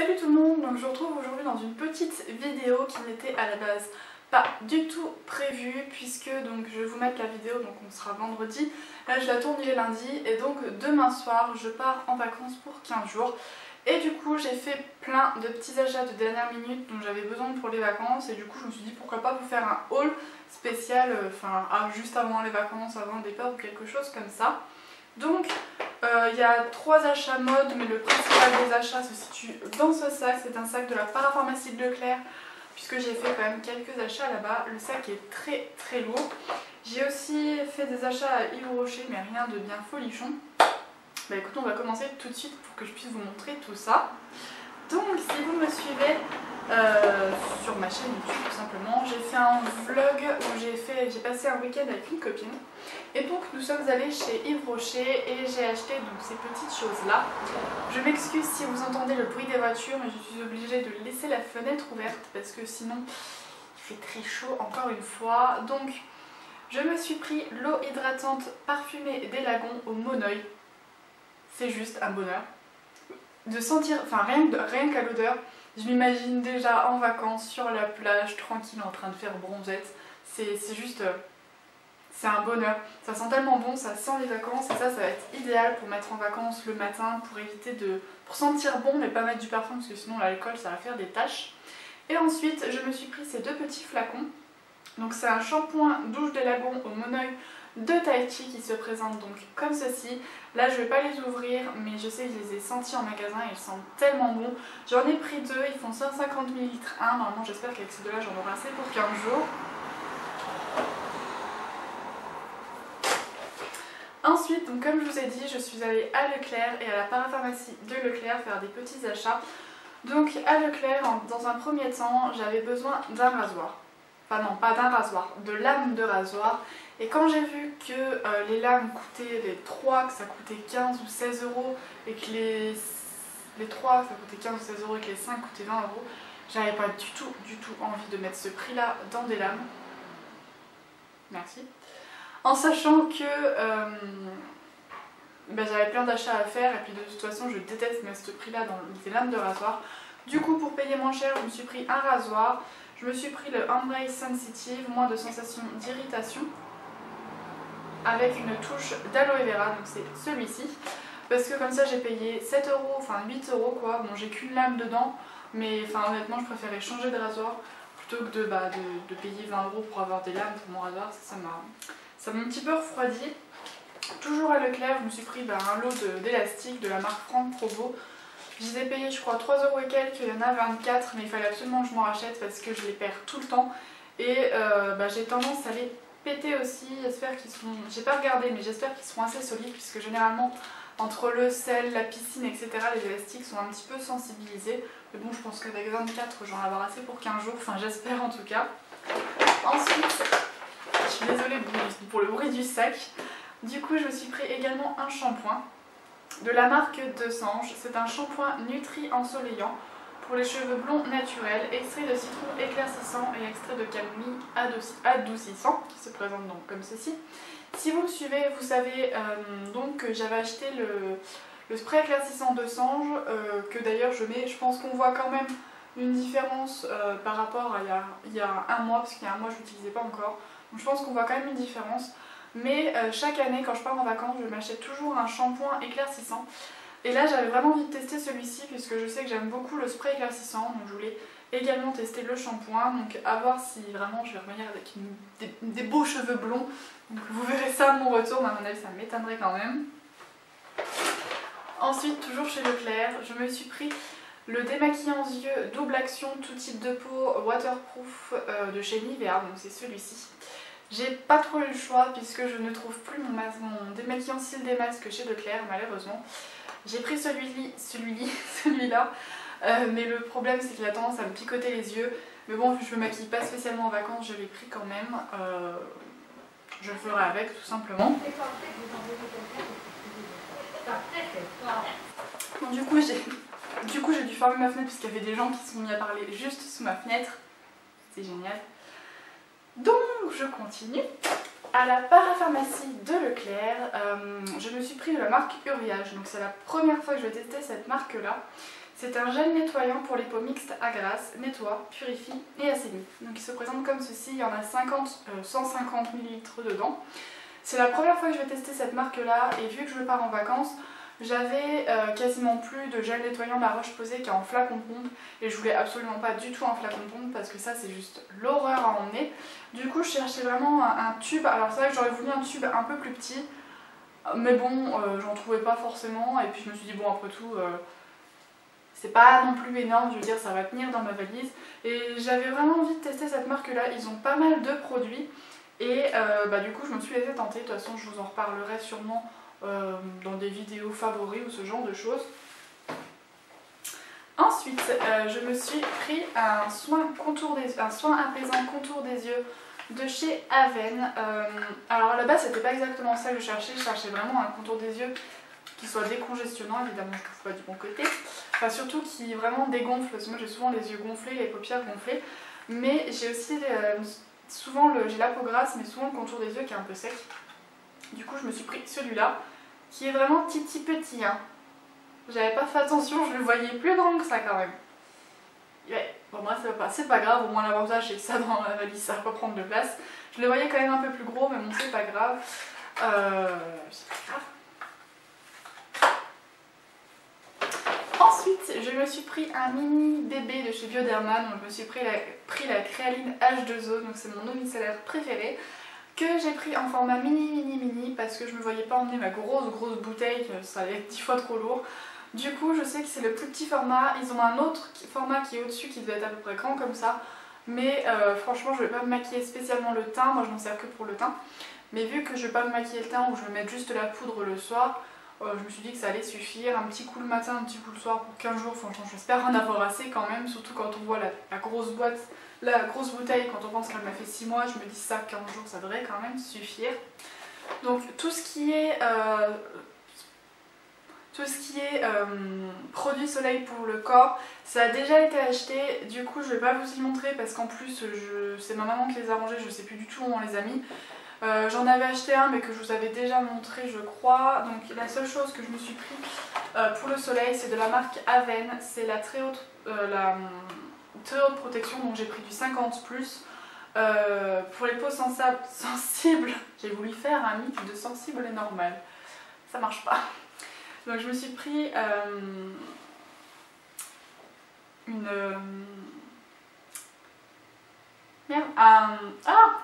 Salut tout le monde, donc je vous retrouve aujourd'hui dans une petite vidéo qui n'était à la base pas du tout prévue puisque donc je vais vous mettre la vidéo, donc on sera vendredi, là je la tourne il est lundi et donc demain soir je pars en vacances pour 15 jours et du coup j'ai fait plein de petits achats de dernière minute dont j'avais besoin pour les vacances et du coup je me suis dit pourquoi pas vous faire un haul spécial, juste avant les vacances, avant le départ ou quelque chose comme ça. Donc il y a 3 achats mode, mais le principal des achats se situe dans ce sac. C'est un sac de la parapharmacie de Leclerc, puisque j'ai fait quand même quelques achats là-bas. Le sac est très très lourd. J'ai aussi fait des achats à Yves Rocher, mais rien de bien folichon. Bah écoutez, on va commencer tout de suite pour que je puisse vous montrer tout ça. Donc si vous me suivez sur ma chaîne YouTube tout simplement, j'ai fait un vlog où j'ai passé un week-end avec une copine et donc nous sommes allés chez Yves Rocher et j'ai acheté donc ces petites choses là. Je m'excuse si vous entendez le bruit des voitures, mais je suis obligée de laisser la fenêtre ouverte parce que sinon il fait très chaud encore une fois. Donc je me suis pris l'eau hydratante parfumée des Lagons au Monoeil. C'est juste un bonheur de sentir, rien qu'à l'odeur, je m'imagine déjà en vacances sur la plage, tranquille en train de faire bronzette. C'est juste, c'est un bonheur. Ça sent tellement bon, ça sent les vacances et ça va être idéal pour mettre en vacances le matin, pour éviter pour sentir bon mais pas mettre du parfum parce que sinon l'alcool ça va faire des taches. Et ensuite je me suis pris ces 2 petits flacons. Donc c'est un shampoing douche des Lagons au Monoeil de Tahiti qui se présente donc comme ceci. Là je vais pas les ouvrir mais je sais que je les ai sentis en magasin et ils sentent tellement bon. J'en ai pris 2, ils font 150 ml un. Normalement j'espère qu'avec ces 2 là j'en aurai assez pour 15 jours. Ensuite, donc comme je vous ai dit, je suis allée à Leclerc et à la parapharmacie de Leclerc faire des petits achats. Donc à Leclerc, dans un premier temps, j'avais besoin d'un rasoir. Enfin non, pas d'un rasoir, de lames de rasoir. Et quand j'ai vu que les lames coûtaient, les 3, que ça coûtait 15 ou 16 euros, et que les 3 ça coûtait 15 ou 16 euros et que les 5 coûtaient 20 euros, j'avais pas du tout envie de mettre ce prix là dans des lames. Merci. En sachant que j'avais plein d'achats à faire et puis de toute façon je déteste mettre ce prix là dans des lames de rasoir. Du coup pour payer moins cher je me suis pris un rasoir. Je me suis pris le Embrace Sensitive, moins de sensation d'irritation, avec une touche d'aloe vera, donc c'est celui-ci. Parce que comme ça j'ai payé 7 euros, enfin 8 euros quoi. Bon j'ai qu'une lame dedans, mais honnêtement je préférais changer de rasoir plutôt que de payer 20 euros pour avoir des lames pour mon rasoir. Ça m'a un petit peu refroidi. Toujours à Leclerc, je me suis pris un lot d'élastiques de la marque Franck Provo. Je les ai payés je crois 3 euros et quelques, il y en a 24 mais il fallait absolument que je m'en rachète parce que je les perds tout le temps. Et j'ai tendance à les péter aussi, j'espère qu'ils sont... J'ai pas regardé mais j'espère qu'ils seront assez solides puisque généralement entre le sel, la piscine etc les élastiques sont un petit peu sensibilisés. Mais bon je pense qu'avec 24 j'en vais avoir assez pour 15 jours, enfin j'espère en tout cas. Ensuite, je suis désolée pour le bruit du sac. Du coup je me suis pris également un shampoing de la marque De Sange. C'est un shampoing Nutri ensoleillant pour les cheveux blonds naturels, extrait de citron éclaircissant et extrait de camomille adoucissant qui se présente donc comme ceci. Si vous me suivez, vous savez donc que j'avais acheté le spray éclaircissant De Sange que d'ailleurs je mets. Je pense qu'on voit quand même une différence par rapport à il y a un mois, parce qu'il y a un mois je l'utilisais pas encore. Donc je pense qu'on voit quand même une différence. Mais chaque année quand je pars en vacances je m'achète toujours un shampoing éclaircissant. Et là j'avais vraiment envie de tester celui-ci puisque je sais que j'aime beaucoup le spray éclaircissant. Donc je voulais également tester le shampoing. Donc à voir si vraiment je vais revenir avec des beaux cheveux blonds. Donc vous verrez ça à mon retour, mais à mon avis ça m'étonnerait quand même. Ensuite toujours chez Leclerc, je me suis pris le démaquillant yeux double action tout type de peau waterproof de chez Nivea. Donc c'est celui-ci. J'ai pas trop eu le choix puisque je ne trouve plus mon démaquillant cils des masques chez Leclerc malheureusement. J'ai pris celui-là, mais le problème c'est qu'il a tendance à me picoter les yeux. Mais bon, vu que je me maquille pas spécialement en vacances, je l'ai pris quand même. Je le ferai avec tout simplement. Bon, du coup j'ai dû fermer ma fenêtre puisqu'il y avait des gens qui se sont mis à parler juste sous ma fenêtre. C'est génial. Donc je continue. À la parapharmacie de Leclerc, je me suis pris de la marque Uriage. Donc c'est la première fois que je vais tester cette marque là. C'est un gel nettoyant pour les peaux mixtes à grasse, nettoie, purifie et assainit. Donc il se présente comme ceci, il y en a 150 ml dedans. C'est la première fois que je vais tester cette marque là et vu que je pars en vacances, j'avais quasiment plus de gel nettoyant de La Roche-Posay qui est en flacon pompe et je voulais absolument pas du tout un flacon pompe parce que ça c'est juste l'horreur à emmener. Du coup je cherchais vraiment un tube, alors c'est vrai que j'aurais voulu un tube un peu plus petit mais bon j'en trouvais pas forcément et puis je me suis dit bon après tout c'est pas non plus énorme, je veux dire ça va tenir dans ma valise et j'avais vraiment envie de tester cette marque là, ils ont pas mal de produits et du coup je me suis laissée tenter, de toute façon je vous en reparlerai sûrement dans des vidéos favoris ou ce genre de choses. Ensuite, je me suis pris un soin apaisant contour des yeux de chez Aven. Alors à la base, c'était pas exactement ça que je cherchais vraiment un contour des yeux qui soit décongestionnant, évidemment je trouve pas du bon côté. Enfin surtout qui vraiment dégonfle, parce que moi j'ai souvent les yeux gonflés, les paupières gonflées. Mais j'ai aussi j'ai la peau grasse, mais souvent le contour des yeux qui est un peu sec. Du coup je me suis pris celui-là, qui est vraiment petit hein. J'avais pas fait attention, je le voyais plus grand que ça quand même. Ouais, bon moi c'est pas grave, au moins l'avantage c'est que ça dans la valise ça va pas prendre de place. Je le voyais quand même un peu plus gros mais bon c'est pas grave. Ensuite je me suis pris un mini bébé de chez Bioderma, donc je me suis pris la Créaline H2O, donc c'est mon eau micellaire préférée, que j'ai pris en format mini parce que je me voyais pas emmener ma grosse bouteille, ça allait être 10 fois trop lourd. Du coup je sais que c'est le plus petit format, ils ont un autre format qui est au-dessus qui devait être à peu près grand comme ça. Mais franchement je vais pas me maquiller spécialement le teint, moi je m'en sers que pour le teint. Mais vu que je vais pas me maquiller le teint ou je vais mettre juste la poudre le soir, je me suis dit que ça allait suffire. Un petit coup le matin, un petit coup le soir pour 15 jours, franchement j'espère en avoir assez quand même. Surtout quand on voit la grosse boîte, la grosse bouteille, quand on pense qu'elle m'a fait 6 mois, je me dis ça 15 jours ça devrait quand même suffire. Donc tout ce qui est produit soleil pour le corps, ça a déjà été acheté, du coup je vais pas vous y montrer parce qu'en plus c'est ma maman qui les a rangés, je sais plus du tout où on les a mis. J'en avais acheté un mais que je vous avais déjà montré je crois, donc la seule chose que je me suis pris pour le soleil c'est de la marque Aven, c'est la très haute protection, donc j'ai pris du 50+. Pour les peaux sensibles, j'ai voulu faire un mix de sensible et normal, ça marche pas. Donc je me suis pris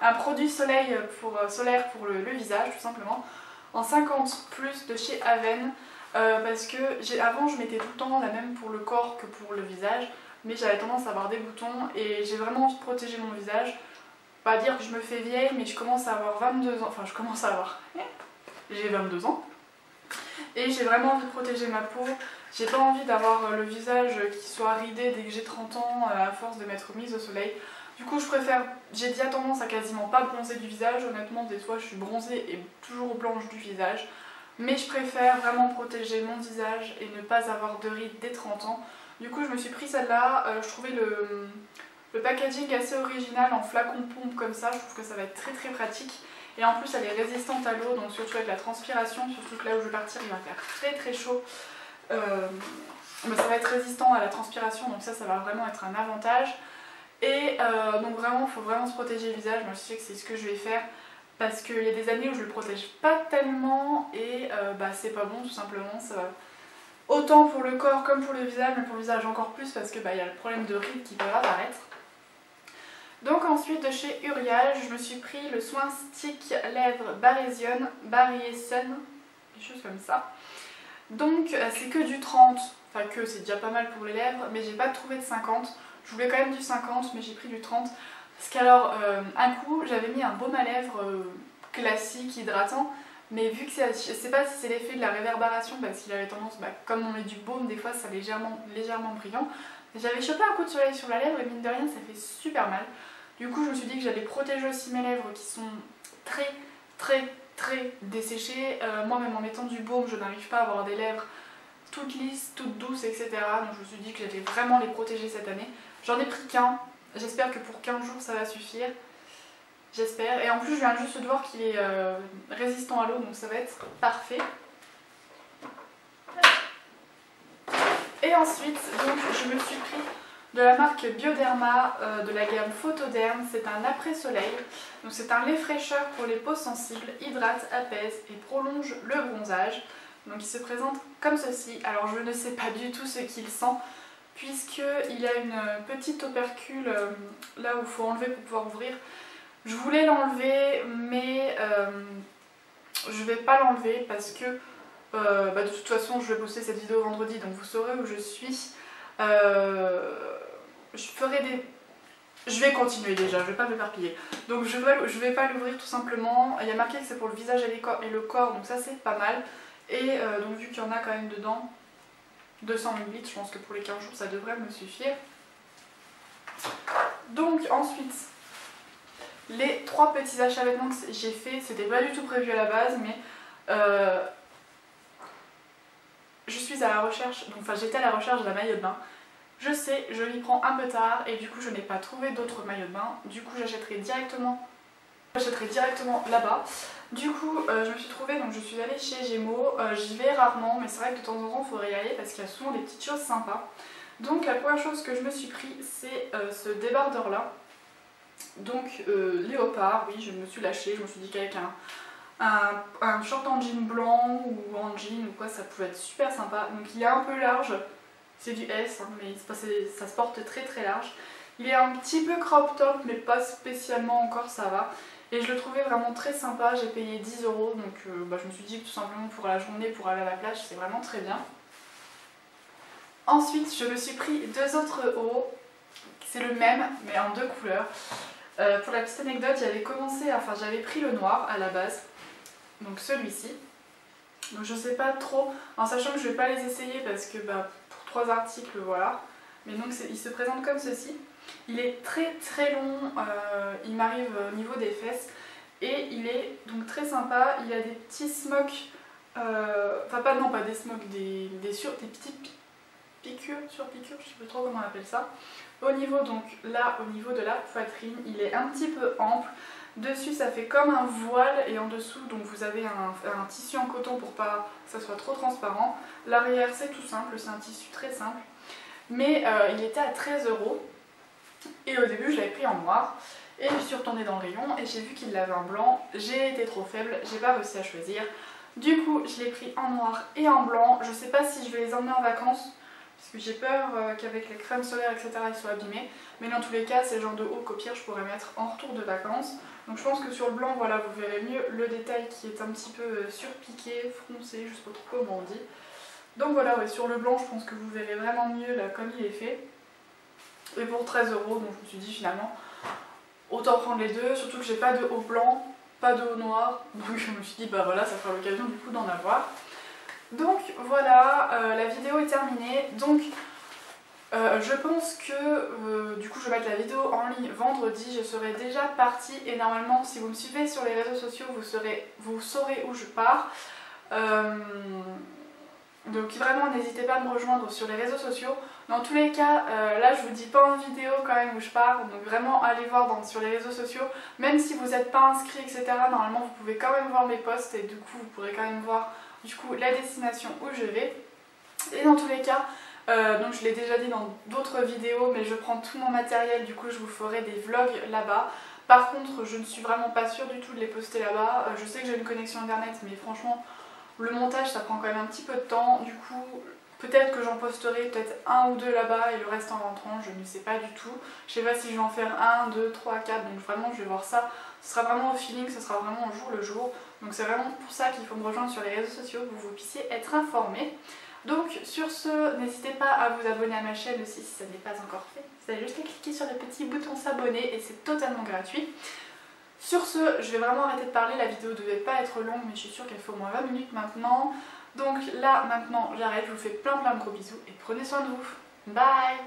un produit solaire pour le visage tout simplement, en 50+ de chez Aven, parce que avant je mettais tout le temps la même pour le corps que pour le visage, mais j'avais tendance à avoir des boutons et j'ai vraiment envie de protéger mon visage. Pas dire que je me fais vieille, mais je commence à avoir 22 ans, enfin j'ai 22 ans. Et j'ai vraiment envie de protéger ma peau, j'ai pas envie d'avoir le visage qui soit ridé dès que j'ai 30 ans à force de m'être mise au soleil. Du coup je préfère, j'ai déjà tendance à quasiment pas bronzer du visage, honnêtement des fois je suis bronzée et toujours blanche du visage. Mais je préfère vraiment protéger mon visage et ne pas avoir de rides dès 30 ans. Du coup je me suis pris celle-là, je trouvais le packaging assez original en flacon pompe comme ça, je trouve que ça va être très pratique. Et en plus elle est résistante à l'eau, donc surtout avec la transpiration, surtout que là où je vais partir il va faire très chaud. Mais ça va être résistant à la transpiration, donc ça va vraiment être un avantage. Et donc vraiment il faut vraiment se protéger le visage, moi je sais que c'est ce que je vais faire. Parce qu'il y a des années où je le protège pas tellement et c'est pas bon tout simplement. Autant pour le corps comme pour le visage, mais pour le visage encore plus parce que y a le problème de rides qui peuvent apparaître. Donc ensuite de chez Uriage, je me suis pris le soin stick lèvres Barésien, quelque chose comme ça. Donc c'est que du 30, enfin que c'est déjà pas mal pour les lèvres, mais j'ai pas trouvé de 50. Je voulais quand même du 50 mais j'ai pris du 30. Parce qu'alors un coup j'avais mis un baume à lèvres classique, hydratant, mais vu que je sais pas si c'est l'effet de la réverbération parce qu'il avait tendance, comme on met du baume des fois ça légèrement brillant. J'avais chopé un coup de soleil sur la lèvre et mine de rien ça fait super mal. Du coup je me suis dit que j'allais protéger aussi mes lèvres qui sont très desséchées. Moi même en mettant du baume je n'arrive pas à avoir des lèvres toutes lisses, toutes douces, etc. Donc je me suis dit que j'allais vraiment les protéger cette année. J'en ai pris qu'un, j'espère que pour 15 jours ça va suffire. J'espère. Et en plus je viens juste de voir qu'il est résistant à l'eau donc ça va être parfait. Et Et ensuite, donc, je me suis pris de la marque Bioderma de la gamme Photoderm. C'est un après-soleil. Donc c'est un lait fraîcheur pour les peaux sensibles, hydrate, apaise et prolonge le bronzage. Donc il se présente comme ceci. Alors je ne sais pas du tout ce qu'il sent, puisqu'il y a une petite opercule là où il faut enlever pour pouvoir ouvrir. Je voulais l'enlever, mais je vais pas l'enlever parce que de toute façon je vais poster cette vidéo vendredi, donc vous saurez où je suis. Je vais continuer déjà, je vais pas m'éparpiller. Donc je vais pas l'ouvrir tout simplement. Il y a marqué que c'est pour le visage et le corps, donc ça c'est pas mal. Et donc vu qu'il y en a quand même dedans, 200 ml, je pense que pour les 15 jours ça devrait me suffire. Donc ensuite, les 3 petits achats vêtements que j'ai fait, c'était pas du tout prévu à la base, mais je suis à la recherche, j'étais à la recherche d'un maillot de bain. Je sais, je m'y prends un peu tard et du coup je n'ai pas trouvé d'autres maillots de bain. Du coup j'achèterai directement là-bas. Du coup je me suis trouvée, donc je suis allée chez Gémeaux. J'y vais rarement, mais c'est vrai que de temps en temps il faudrait y aller parce qu'il y a souvent des petites choses sympas. Donc la première chose que je me suis pris, c'est ce débardeur là. Donc léopard, oui, je me suis lâchée, je me suis dit qu'avec un short en jean blanc ou en jean ou quoi, ça pouvait être super sympa. Donc il est un peu large. C'est du S, hein, mais ça se porte très très large. Il est un petit peu crop top, mais pas spécialement encore, ça va. Et je le trouvais vraiment très sympa, j'ai payé 10 €, donc je me suis dit que tout simplement pour la journée, pour aller à la plage, c'est vraiment très bien. Ensuite, je me suis pris 2 autres hauts, c'est le même, mais en 2 couleurs. Pour la petite anecdote, j'avais pris le noir à la base, donc celui-ci. Donc je sais pas trop, en sachant que je vais pas les essayer parce que pour 3 articles, voilà. Mais donc il se présente comme ceci. Il est très très long, il m'arrive au niveau des fesses et il est donc très sympa. Il a des petits smocks, pas des smocks, des petites piqûres, surpiqûres, je sais plus trop comment on appelle ça. Au niveau au niveau de la poitrine, il est un petit peu ample. Dessus ça fait comme un voile et en dessous donc vous avez un tissu en coton pour pas que ça soit trop transparent. L'arrière c'est tout simple, c'est un tissu très simple. Mais il était à 13 € et au début je l'avais pris en noir. Et je suis retournée dans le rayon et j'ai vu qu'il l'avait en blanc. J'ai été trop faible, j'ai pas réussi à choisir. Du coup je l'ai pris en noir et en blanc. Je sais pas si je vais les emmener en vacances, parce que j'ai peur qu'avec les crèmes solaires etc ils soient abîmés. Mais dans tous les cas c'est le genre de haut qu'au pire je pourrais mettre en retour de vacances. Donc je pense que sur le blanc voilà vous verrez mieux le détail qui est un petit peu surpiqué, froncé, je sais pas trop comment on dit. Donc voilà, ouais, sur le blanc je pense que vous verrez vraiment mieux là comme il est fait. Et pour 13 €, donc je me suis dit finalement autant prendre les deux, surtout que j'ai pas de haut blanc, pas de haut noir. Donc je me suis dit bah voilà, ça fera l'occasion du coup d'en avoir. Donc voilà, la vidéo est terminée. Donc je pense que du coup je vais mettre la vidéo en ligne vendredi, je serai déjà partie et normalement si vous me suivez sur les réseaux sociaux vous saurez où je pars. Donc vraiment n'hésitez pas à me rejoindre sur les réseaux sociaux. Dans tous les cas, là je vous dis pas en vidéo quand même où je pars, donc vraiment allez voir sur les réseaux sociaux. Même si vous n'êtes pas inscrit etc, normalement vous pouvez quand même voir mes posts et du coup vous pourrez quand même voir du coup la destination où je vais. Et dans tous les cas, donc je l'ai déjà dit dans d'autres vidéos, mais je prends tout mon matériel, du coup je vous ferai des vlogs là-bas. Par contre je ne suis vraiment pas sûre du tout de les poster là-bas. Je sais que j'ai une connexion internet, mais franchement le montage ça prend quand même un petit peu de temps. Du coup peut-être que j'en posterai peut-être 1 ou 2 là-bas et le reste en rentrant, je ne sais pas du tout. Je sais pas si je vais en faire 1, 2, 3, 4, donc vraiment je vais voir ça. Ce sera vraiment au feeling, ce sera vraiment au jour le jour. Donc c'est vraiment pour ça qu'il faut me rejoindre sur les réseaux sociaux, pour que vous puissiez être informés. Donc sur ce, n'hésitez pas à vous abonner à ma chaîne aussi si ça n'est pas encore fait. Vous avez juste à cliquer sur le petit bouton s'abonner et c'est totalement gratuit. Sur ce, je vais vraiment arrêter de parler, la vidéo ne devait pas être longue mais je suis sûre qu'elle fait au moins 20 minutes maintenant. Donc là maintenant j'arrête, je vous fais plein de gros bisous et prenez soin de vous. Bye!